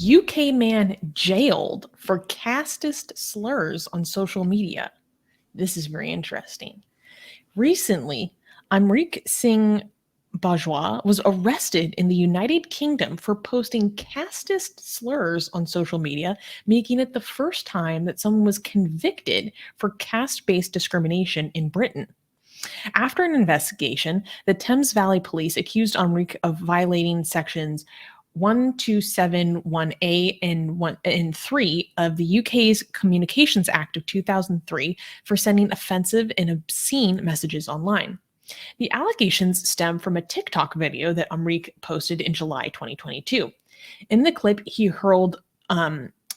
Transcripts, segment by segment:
UK man jailed for casteist slurs on social media. This is very interesting. Recently, Amrik Singh Bajwa was arrested in the United Kingdom for posting casteist slurs on social media, making it the first time that someone was convicted for caste-based discrimination in Britain. After an investigation, the Thames Valley Police accused Amrik of violating sections 1271A and 3 of the UK's Communications Act of 2003 for sending offensive and obscene messages online. The allegations stem from a TikTok video that Amrik posted in July 2022. In the clip, he hurled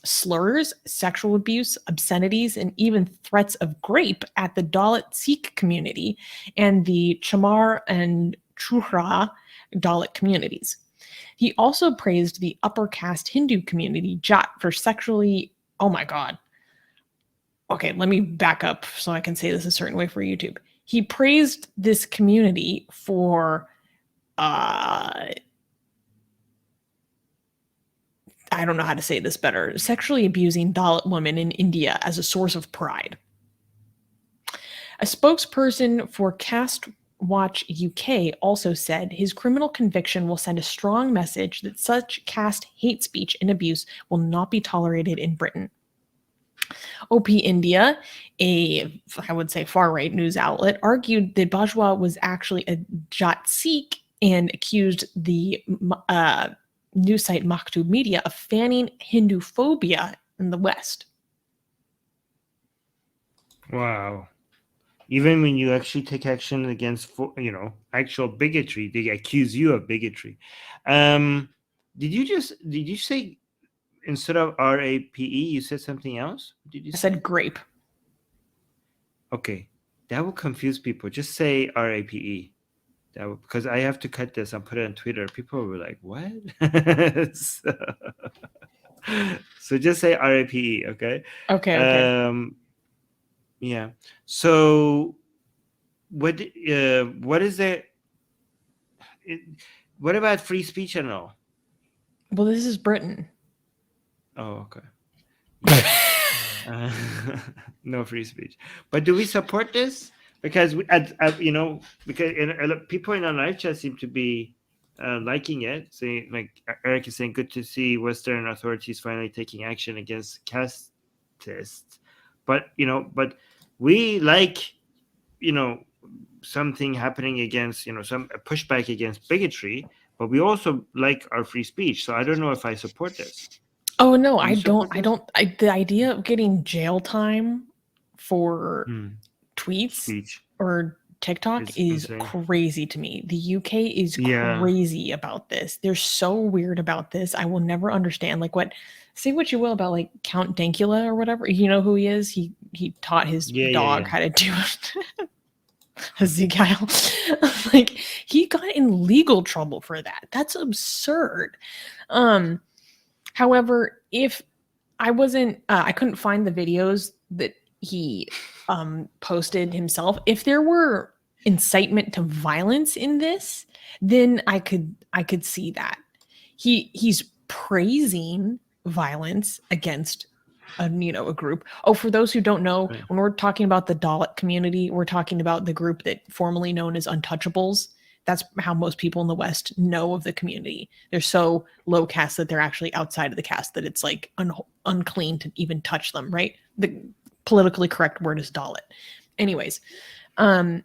slurs, sexual abuse, obscenities, and even threats of rape at the Dalit Sikh community and the Chamar and Chura Dalit communities. He also praised the upper caste Hindu community, Jat, for sexually... Oh my God. Okay, let me back up so I can say this a certain way for YouTube. He praised this community for... I don't know how to say this better. Sexually abusing Dalit women in India as a source of pride. A spokesperson for Caste Watch UK also said his criminal conviction will send a strong message that such caste hate speech and abuse will not be tolerated in Britain. OP India, I would say far-right news outlet, argued that Bajwa was actually a Jat Sikh and accused the news site Maktub Media of fanning Hindu phobia in the West. Wow. Even when you actually take action against, actual bigotry, they accuse you of bigotry. Did you say instead of RAPE, you said something else? I said grape. Okay, that will confuse people. Just say RAPE. Because I have to cut this and put it on Twitter. People were like, "What?" so just say RAPE. Okay. Okay. Yeah. So, what is it? What about free speech and all? Well, this is Britain. Oh, okay. No free speech. But do we support this? Because people in our live chat seem to be liking it. Saying, like Eric is saying, good to see Western authorities finally taking action against castists. But we like something happening against some pushback against bigotry. But we also like our free speech. So I don't know if I support this. Oh no, I don't. The idea of getting jail time for tweets or TikTok is crazy to me. The UK is crazy about this. They're so weird about this. I will never understand. Like, say what you will about like Count Dankula or whatever. You know who he is? He taught his dog how to do it. Ezekiel. Like, he got in legal trouble for that. That's absurd. However, if I wasn't, I couldn't find the videos that he posted himself. If there were incitement to violence in this, then I could see that. He's praising violence against a group. Oh, for those who don't know, when we're talking about the Dalit community, we're talking about the group that formerly known as Untouchables. That's how most people in the West know of the community. They're so low caste that they're actually outside of the caste, that it's like unclean to even touch them, right? The politically correct word is Dalit. Anyways, and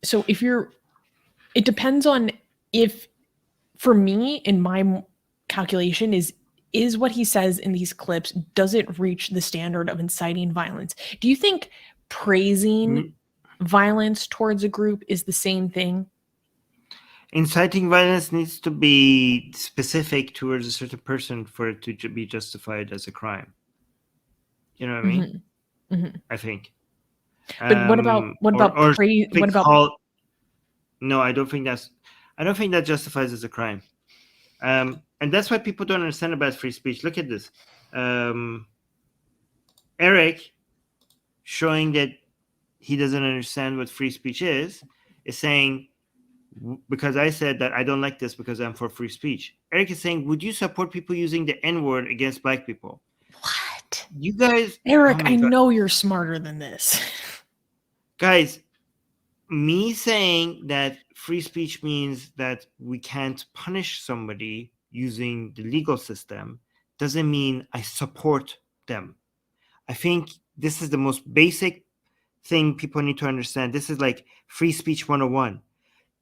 so it depends on if, for me, in my calculation, is what he says in these clips, does it reach the standard of inciting violence? Do you think praising violence towards a group is the same thing? Inciting violence needs to be specific towards a certain person for it to be justified as a crime. You know what I mean? Mm-hmm. I think. But what about praise? What about? No, I don't think that justifies as a crime. And that's what people don't understand about free speech. Look at this. Eric, showing that he doesn't understand what free speech is saying, because I said that I don't like this because I'm for free speech. Eric is saying, would you support people using the N-word against black people? What? You guys, Eric, oh my I God. know you're smarter than this. Guys, me saying that free speech means that we can't punish somebody using the legal system doesn't mean I support them. I think this is the most basic thing people need to understand. This is like free speech 101.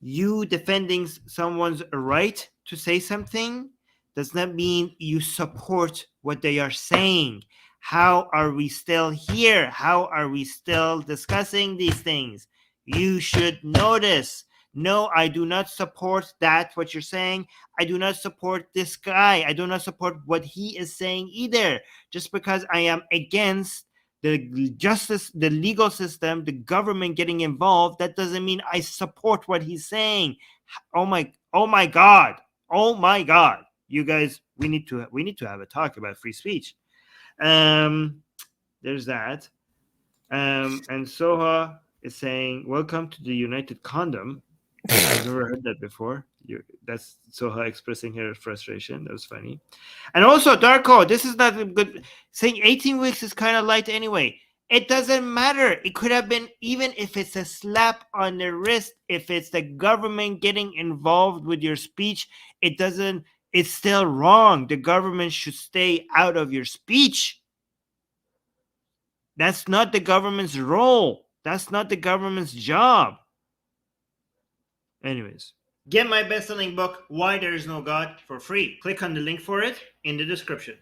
You defending someone's right to say something does not mean you support what they are saying. How are we still here? How are we still discussing these things? You should notice. No, I do not support that, what you're saying. I do not support this guy. I do not support what he is saying either. Just because I am against the justice, the legal system, the government getting involved, that doesn't mean I support what he's saying. Oh my God. Oh my God. You guys, we need to have a talk about free speech. There's that. And Soha is saying, welcome to the United Condom. I've never heard that before. That's Soha expressing her frustration. That was funny. And also, Darko, this is not good. Saying 18 weeks is kind of light anyway. It doesn't matter. It could have been, even if it's a slap on the wrist, if it's the government getting involved with your speech, it's still wrong. The government should stay out of your speech. That's not the government's role. That's not the government's job. Anyways, get my best-selling book, Why There Is No God, for free. Click on the link for it in the description.